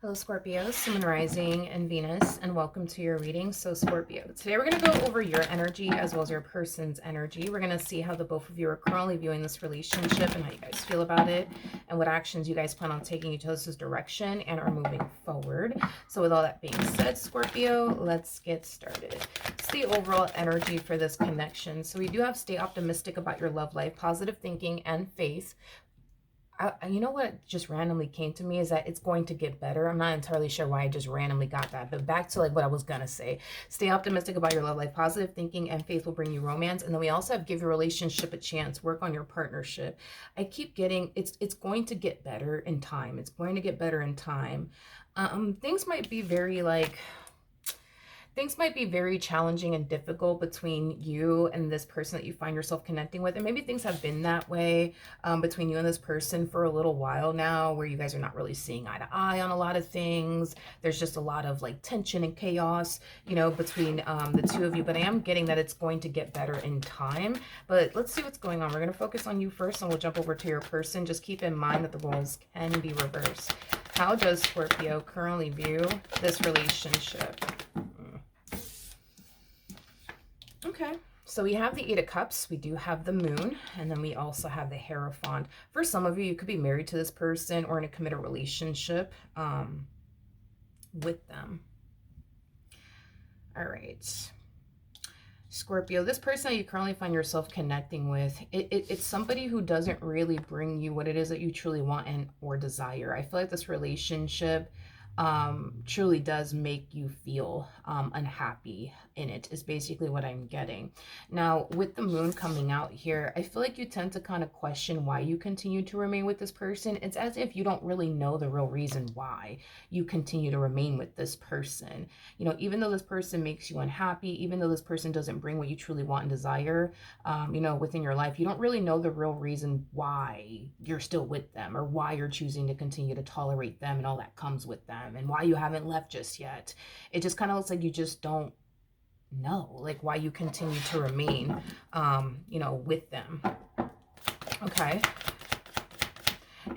Hello Scorpio, Sun Rising and Venus, and welcome to your reading. So Scorpio, today we're going to go over your energy as well as your person's energy. We're going to see how the both of you are currently viewing this relationship and how you guys feel about it and what actions you guys plan on taking each other's direction and are moving forward. So with all that being said, Scorpio, let's get started. It's the overall energy for this connection. So we do have stay optimistic about your love life, positive thinking and faith. You know what just randomly came to me is that it's going to get better. I'm not entirely sure why I just randomly got that, but back to like what I was gonna say. Stay optimistic about your love life. Positive thinking and faith will bring you romance. And then we also have give your relationship a chance. Work on your partnership. I keep getting it's going to get better in time. It's going to get better in time. Things might be very like things might be very challenging and difficult between you and this person that you find yourself connecting with. And maybe things have been that way between you and this person for a little while now, where you guys are not really seeing eye to eye on a lot of things. There's just a lot of like tension and chaos, you know, between the two of you. But I am getting that it's going to get better in time. But let's see what's going on. We're going to focus on you first and we'll jump over to your person. Just keep in mind that the roles can be reversed. How does Scorpio currently view this relationship? Okay, so we have the Eight of Cups, we do have the Moon, and then we also have the Hierophant. For some of you, you could be married to this person or in a committed relationship with them. All right. Scorpio, this person that you currently find yourself connecting with, it's somebody who doesn't really bring you what it is that you truly want and or desire. I feel like this relationship truly does make you feel unhappy in it, is basically what I'm getting. Now, with the moon coming out here, I feel like you tend to kind of question why you continue to remain with this person. It's as if you don't really know the real reason why you continue to remain with this person. You know, even though this person makes you unhappy, even though this person doesn't bring what you truly want and desire, you know, within your life, you don't really know the real reason why you're still with them or why you're choosing to continue to tolerate them and all that comes with them, and why you haven't left just yet. It just kind of looks like you just don't know, like, why you continue to remain, you know, with them. Okay.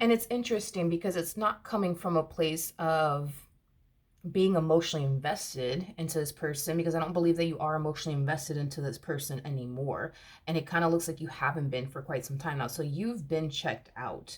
And it's interesting because it's not coming from a place of being emotionally invested into this person, because I don't believe that you are emotionally invested into this person anymore. And it kind of looks like you haven't been for quite some time now. So you've been checked out,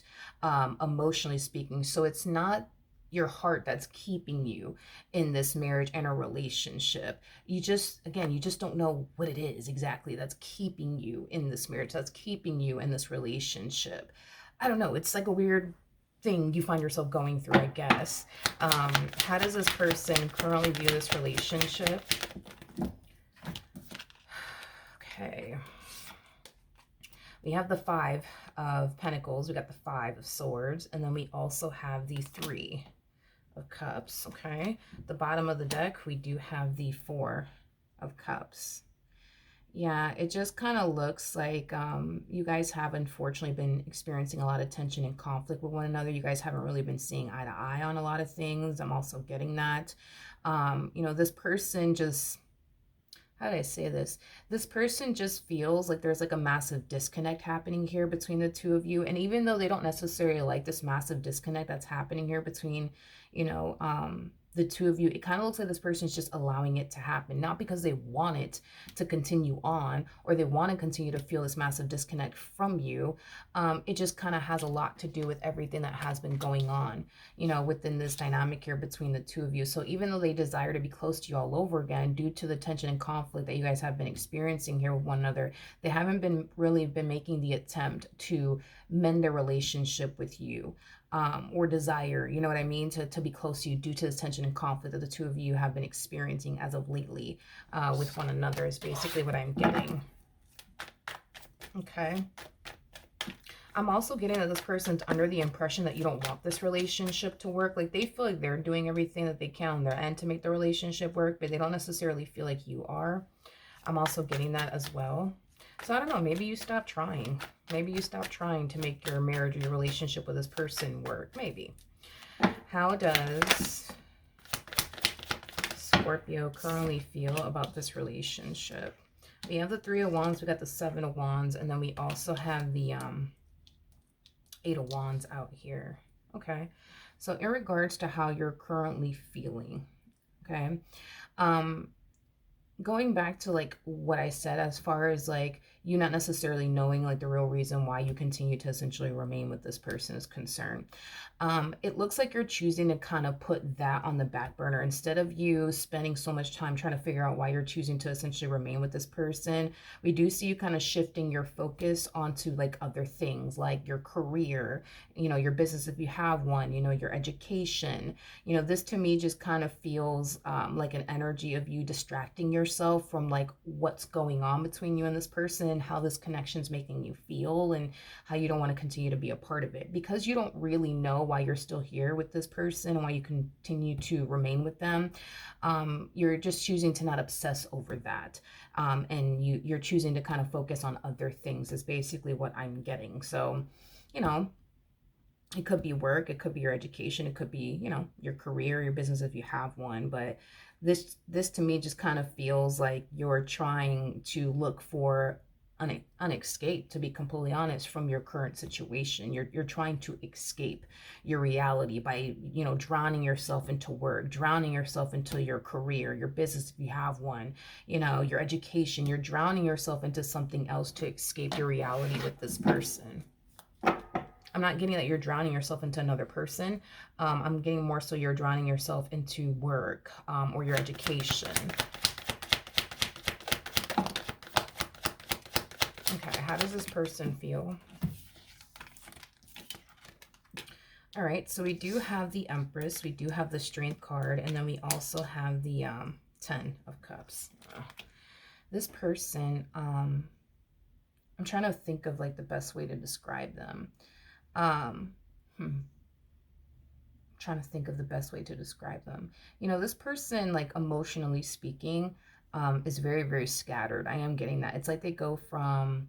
emotionally speaking. So it's not your heart that's keeping you in this marriage and a relationship. You just, again, you just don't know what it is exactly that's keeping you in this marriage, that's keeping you in this relationship. I don't know. It's like a weird thing you find yourself going through, I guess. How does this person currently view this relationship? Okay. We have the Five of Pentacles. We got the Five of Swords. And then we also have the Three of Cups. Okay. The bottom of the deck, we do have the Four of Cups. Yeah, it just kind of looks like you guys have unfortunately been experiencing a lot of tension and conflict with one another. You guys haven't really been seeing eye to eye on a lot of things. I'm also getting that. You know, this person just, how did I say this? This person just feels like there's like a massive disconnect happening here between the two of you. And even though they don't necessarily like this massive disconnect that's happening here between, you know, the two of you, it kind of looks like this person is just allowing it to happen, not because they want it to continue on or they want to continue to feel this massive disconnect from you. It just kind of has a lot to do with everything that has been going on, you know, within this dynamic here between the two of you. So even though they desire to be close to you all over again, due to the tension and conflict that you guys have been experiencing here with one another, they haven't been really been making the attempt to mend their relationship with you. Or desire, you know what I mean, to be close to you due to this tension and conflict that the two of you have been experiencing as of lately with one another, is basically what I'm getting. Okay. I'm also getting that this person's under the impression that you don't want this relationship to work. Like, they feel like they're doing everything that they can on their end to make the relationship work, but they don't necessarily feel like you are. I'm also getting that as well. So I don't know, maybe you stop trying. Maybe you stop trying to make your marriage or your relationship with this person work. Maybe. How does Scorpio currently feel about this relationship? We have the Three of Wands, we got the Seven of Wands, and then we also have the Eight of Wands out here. Okay. So in regards to how you're currently feeling, okay, um, going back to like what I said, as far as like you not necessarily knowing like the real reason why you continue to essentially remain with this person is concerned. It looks like you're choosing to kind of put that on the back burner instead of you spending so much time trying to figure out why you're choosing to essentially remain with this person. We do see you kind of shifting your focus onto like other things, like your career, you know, your business if you have one, you know, your education. You know, this to me just kind of feels like an energy of you distracting yourself from like what's going on between you and this person, how this connection's making you feel, and how you don't want to continue to be a part of it because you don't really know why you're still here with this person and why you continue to remain with them. You're just choosing to not obsess over that, and you're choosing to kind of focus on other things is basically what I'm getting. So, you know, it could be work, it could be your education, it could be, you know, your career, your business if you have one. But this to me just kind of feels like you're trying to look for an escape, to be completely honest, from your current situation. You're trying to escape your reality by, you know, drowning yourself into work, drowning yourself into your career, your business if you have one, you know, your education. You're drowning yourself into something else to escape your reality with this person. I'm not getting that you're drowning yourself into another person. I'm getting more so you're drowning yourself into work, or your education. Okay, how does this person feel? All right, so we do have the Empress, we do have the Strength card, and then we also have the 10 of Cups. This person, I'm trying to think of like the best way to describe them. Um, trying to think of the best way to describe them. You know, this person, like emotionally speaking, is very, very scattered. I am getting that. It's like they go from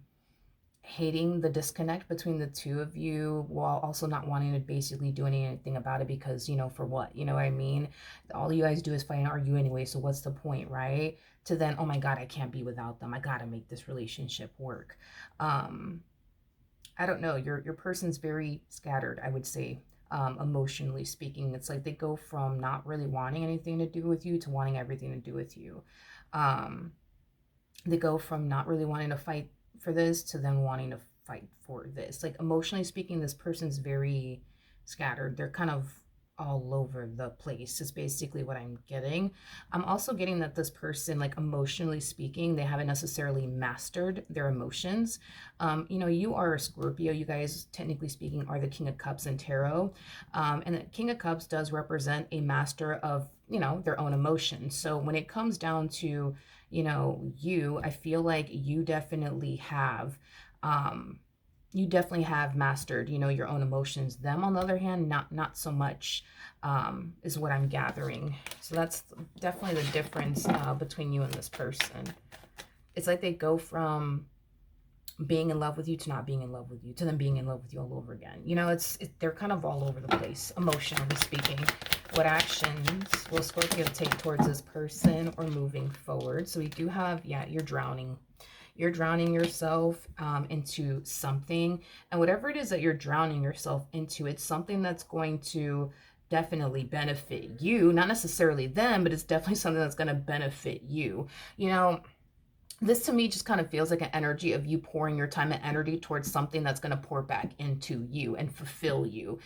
hating the disconnect between the two of you while also not wanting to basically do anything about it because, you know, for what? You know what I mean? All you guys do is fight and argue anyway, so what's the point, right? To then, oh my God, I can't be without them. I gotta make this relationship work. I don't know. Your person's very scattered, I would say. Emotionally speaking, it's like they go from not really wanting anything to do with you to wanting everything to do with you. They go from not really wanting to fight for this to then wanting to fight for this. Like emotionally speaking, this person's very scattered. They're kind of all over the place is basically what I'm getting. I'm also getting that this person, like emotionally speaking, they haven't necessarily mastered their emotions. You know, you are a Scorpio. You guys, technically speaking, are the King of Cups in tarot. And the King of Cups does represent a master of, you know, their own emotions. So when it comes down to, you know, I feel like you definitely have, mastered, you know, your own emotions. Them, on the other hand, not so much, is what I'm gathering. So that's definitely the difference between you and this person. It's like they go from being in love with you to not being in love with you to then being in love with you all over again. You know, they're kind of all over the place, emotionally speaking. What actions will Scorpio take towards this person or moving forward? So we do have, yeah, you're drowning. You're drowning yourself into something. And whatever it is that you're drowning yourself into, it's something that's going to definitely benefit you. Not necessarily them, but it's definitely something that's going to benefit you. You know, this to me just kind of feels like an energy of you pouring your time and energy towards something that's going to pour back into you and fulfill you.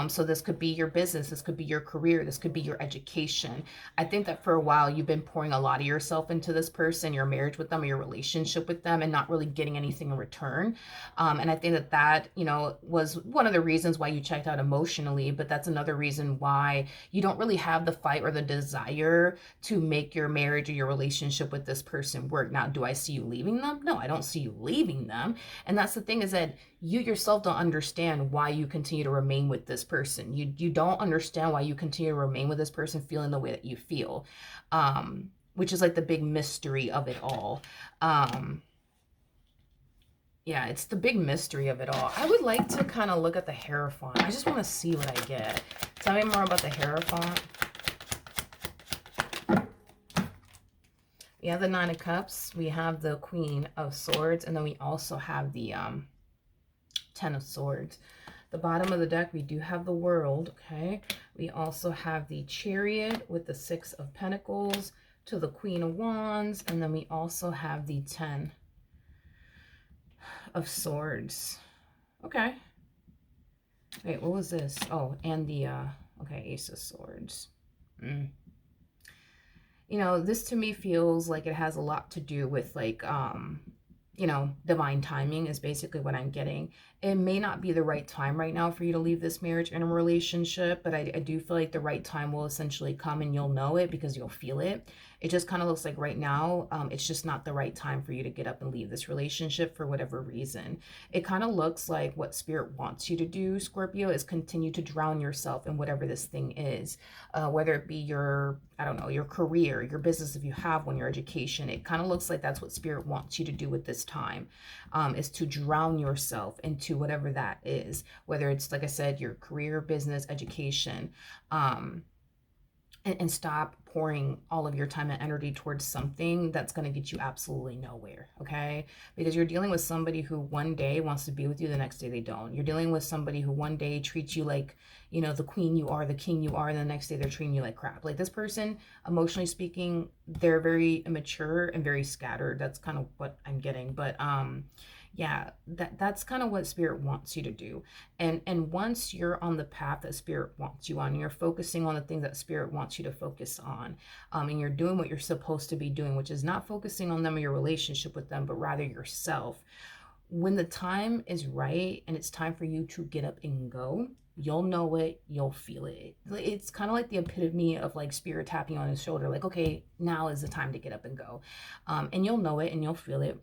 So this could be your business, this could be your career, this could be your education. I think that for a while you've been pouring a lot of yourself into this person, your marriage with them, or your relationship with them, and not really getting anything in return. And I think that that, you know, was one of the reasons why you checked out emotionally, but that's another reason why you don't really have the fight or the desire to make your marriage or your relationship with this person work. Now, do I see you leaving them? No, I don't see you leaving them. And that's the thing, is that you yourself don't understand why you continue to remain with this person. You don't understand why you continue to remain with this person feeling the way that you feel, which is like the big mystery of it all. Yeah, it's the big mystery of it all. I would like to kind of look at the Hierophant. I just want to see what I get. Tell me more about the Hierophant. We have the Nine of Cups, we have the Queen of Swords, and then we also have the 10 of Swords. The bottom of the deck, we do have the World, okay? We also have the Chariot with the Six of Pentacles to the Queen of Wands, and then we also have the 10 of Swords. Okay. Wait, what was this? Oh, and the, okay, Ace of Swords. You know, this to me feels like it has a lot to do with, like, you know, divine timing is basically what I'm getting. It may not be the right time right now for you to leave this marriage and a relationship, but I do feel like the right time will essentially come, and you'll know it because you'll feel it. It just kind of looks like right now, it's just not the right time for you to get up and leave this relationship for whatever reason. It kind of looks like what Spirit wants you to do, Scorpio, is continue to drown yourself in whatever this thing is, whether it be your, I don't know, your career, your business if you have one, your education. It kind of looks like that's what Spirit wants you to do with this time, is to drown yourself into whatever that is, whether it's, like I said, your career, business, education, and stop pouring all of your time and energy towards something that's going to get you absolutely nowhere, okay? Because you're dealing with somebody who one day wants to be with you, the next day they don't. You're dealing with somebody who one day treats you like, you know, the queen you are, the king you are, and the next day they're treating you like crap. Like, this person, emotionally speaking, they're very immature and very scattered. That's kind of what I'm getting. But yeah, that's kind of what Spirit wants you to do. And once you're on the path that Spirit wants you on, you're focusing on the things that Spirit wants you to focus on, and you're doing what you're supposed to be doing, which is not focusing on them or your relationship with them, but rather yourself. When the time is right and it's time for you to get up and go, you'll know it, you'll feel it. It's kind of like the epitome of, like, Spirit tapping on his shoulder, like, okay, now is the time to get up and go. And you'll know it and you'll feel it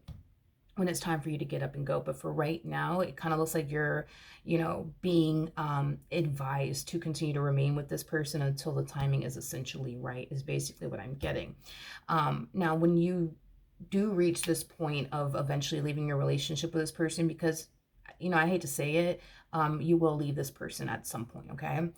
when it's time for you to get up and go. But for right now, it kind of looks like you're, you know, being advised to continue to remain with this person until the timing is essentially right, is basically what I'm getting. Now, when you do reach this point of eventually leaving your relationship with this person, because, you know, I hate to say it, you will leave this person at some point, okay?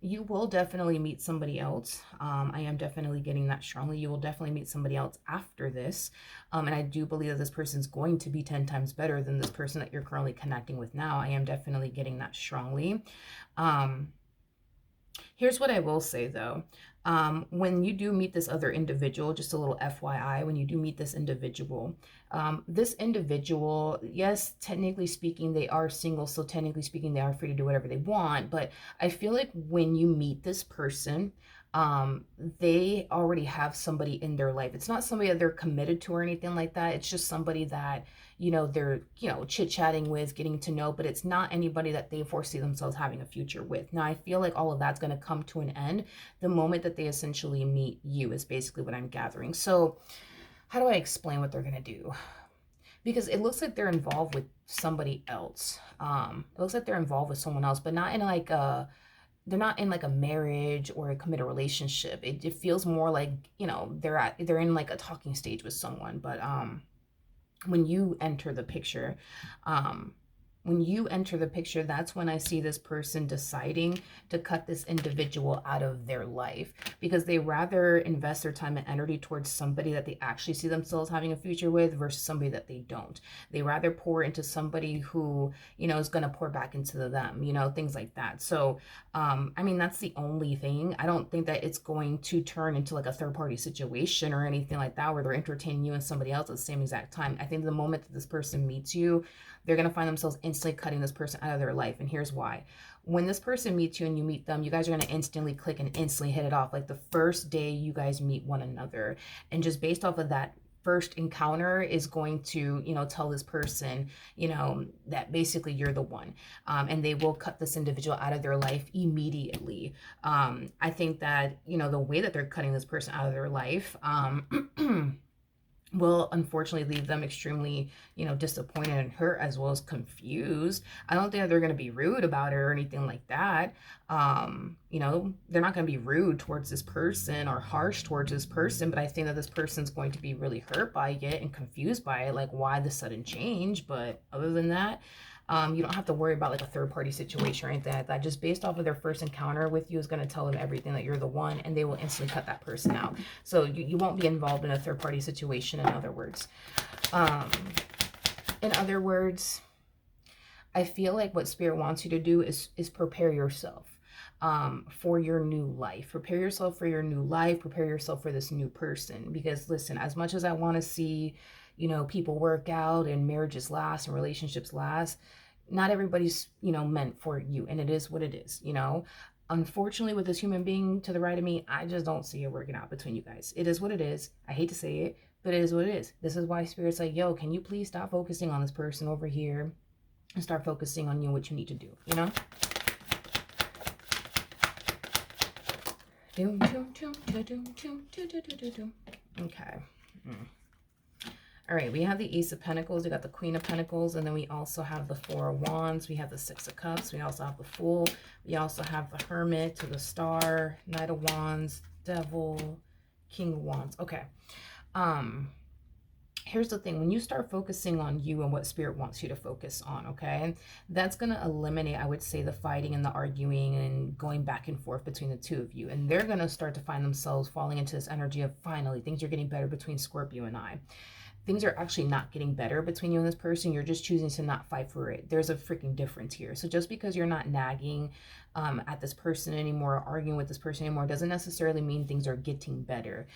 You will definitely meet somebody else. I am definitely getting that strongly. You will definitely meet somebody else after this. And I do believe that this person's going to be 10 times better than this person that you're currently connecting with now. I am definitely getting that strongly. Here's what I will say, though. When you do meet this other individual, just a little FYI, when you do meet this individual, yes, technically speaking, they are single, so technically speaking, they are free to do whatever they want. But I feel like when you meet this person, they already have somebody in their life. It's not somebody that they're committed to or anything like that. It's just somebody that, you know, they're, you know, chit-chatting with, getting to know, but it's not anybody that they foresee themselves having a future with. Now, I feel like all of that's going to come to an end the moment that they essentially meet you, is basically what I'm gathering. So how do I explain what they're going to do? Because it looks like they're involved with somebody else. It looks like they're involved with someone else, but not in like a, they're not in like a marriage or a committed relationship. It feels more like, you know, they're in like a talking stage with someone. But when you enter the picture, that's when I see this person deciding to cut this individual out of their life, because they rather invest their time and energy towards somebody that they actually see themselves having a future with versus somebody that they don't. They rather pour into somebody who, you know, is going to pour back into them, you know, things like that. So, I mean, that's the only thing. I don't think that it's going to turn into like a third party situation or anything like that, where they're entertaining you and somebody else at the same exact time. I think the moment that this person meets you, they're going to find themselves instantly cutting this person out of their life. And here's why. When this person meets you and you meet them, you guys are going to instantly click and instantly hit it off. Like the first day you guys meet one another. And just based off of that first encounter is going to, you know, tell this person, you know, that basically you're the one. And they will cut this individual out of their life immediately. I think that, you know, the way that they're cutting this person out of their life, will unfortunately leave them extremely, you know, disappointed and hurt, as well as confused. I don't think that they're going to be rude about it or anything like that. You know, they're not going to be rude towards this person or harsh towards this person, but I think that this person's going to be really hurt by it and confused by it, like why the sudden change. But other than that, you don't have to worry about like a third party situation or anything like that. Just based off of their first encounter with you is going to tell them everything, that you're the one, and they will instantly cut that person out. So you won't be involved in a third party situation, in other words. I feel like what Spirit wants you to do is prepare yourself for your new life. Prepare yourself for your new life. Prepare yourself for this new person. Because listen, as much as I want to see, you know, people work out and marriages last and relationships last, not everybody's, you know, meant for you. And it is what it is, you know. Unfortunately, with this human being to the right of me, I just don't see it working out between you guys. It is what it is. I hate to say it, but it is what it is. This is why Spirit's like, yo, can you please stop focusing on this person over here and start focusing on you, what you need to do, you know? Okay. All right, we have the Ace of Pentacles, we got the Queen of Pentacles, and then we also have the Four of Wands, we have the Six of Cups, we also have the Fool, we also have the Hermit to the Star, Knight of Wands, Devil, King of Wands. Okay. Here's the thing, when you start focusing on you and what Spirit wants you to focus on, okay, that's going to eliminate, I would say, the fighting and the arguing and going back and forth between the two of you. And they're going to start to find themselves falling into this energy of finally things are getting better between Scorpio and I. Things are actually not getting better between you and this person. You're just choosing to not fight for it. There's a freaking difference here. So just because you're not nagging at this person anymore, or arguing with this person anymore, doesn't necessarily mean things are getting better,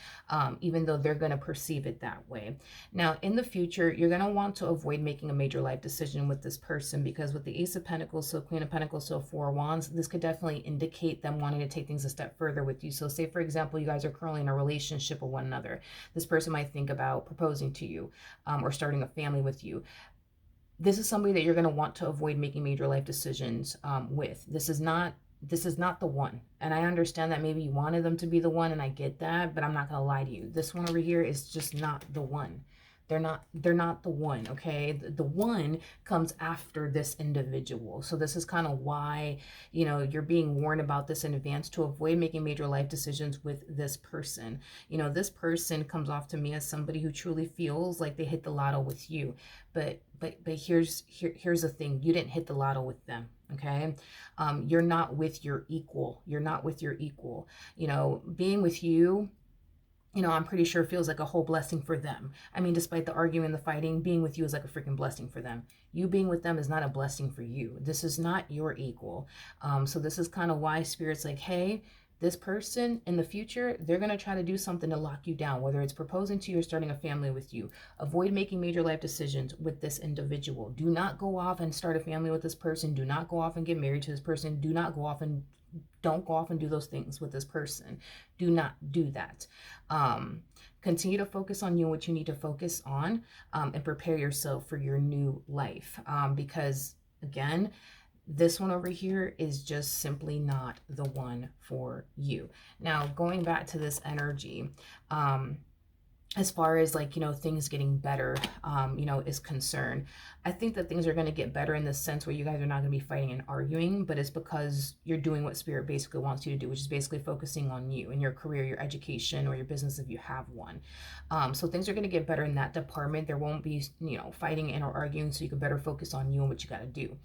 even though they're going to perceive it that way. Now, in the future, you're going to want to avoid making a major life decision with this person, because with the Ace of Pentacles, so Queen of Pentacles, so Four of Wands, this could definitely indicate them wanting to take things a step further with you. So say, for example, you guys are currently in a relationship with one another. This person might think about proposing to you or starting a family with you. This is somebody that you're going to want to avoid making major life decisions with. This is not the one. And I understand that maybe you wanted them to be the one, and I get that, but I'm not going to lie to you. This one over here is just not the one. They're not the one, okay? The one comes after this individual. So this is kind of why, you know, you're being warned about this in advance to avoid making major life decisions with this person. You know, this person comes off to me as somebody who truly feels like they hit the lotto with you. But here's the thing. You didn't hit the lotto with them, okay? You're not with your equal. You're not with your equal. You know, being with you, you know, I'm pretty sure feels like a whole blessing for them. I mean, despite the arguing and the fighting, being with you is like a freaking blessing for them. You being with them is not a blessing for you. This is not your equal. So this is kind of why Spirit's like, hey, this person in the future, they're going to try to do something to lock you down, whether it's proposing to you or starting a family with you. Avoid making major life decisions with this individual. Do not go off and start a family with this person. Do not go off and get married to this person. Do not go off and don't go off and do those things with this person. Do not do that. Continue to focus on you and what you need to focus on, and prepare yourself for your new life. Because again, this one over here is just simply not the one for you. Now, going back to this energy, as far as like, you know, things getting better, you know, is concerned, I think that things are going to get better in the sense where you guys are not going to be fighting and arguing, but it's because you're doing what Spirit basically wants you to do, which is basically focusing on you and your career, your education, or your business if you have one. So things are going to get better in that department. There won't be, you know, fighting and or arguing, so you can better focus on you and what you got to do.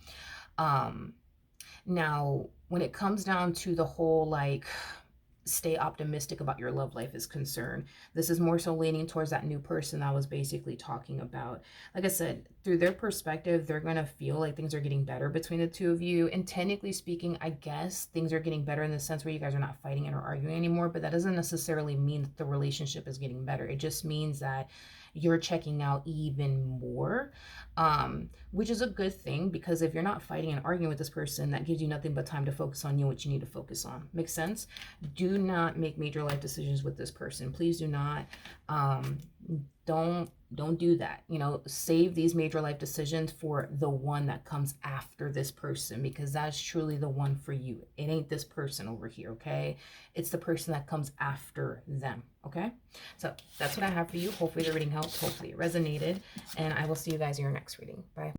Now, when it comes down to the whole, like, stay optimistic about your love life is concerned, this is more so leaning towards that new person I was basically talking about. Like I said, through their perspective, they're going to feel like things are getting better between the two of you. And technically speaking, I guess things are getting better in the sense where you guys are not fighting and or arguing anymore, but that doesn't necessarily mean that the relationship is getting better. It just means that you're checking out even more, which is a good thing, because if you're not fighting and arguing with this person, that gives you nothing but time to focus on you, what you need to focus on. Makes sense? Do not make major life decisions with this person. Please do not. Don't do that. You know, save these major life decisions for the one that comes after this person, because that's truly the one for you. It ain't this person over here, okay? It's the person that comes after them, okay? So that's what I have for you. Hopefully the reading helped. Hopefully it resonated. And I will see you guys in your next reading. Bye.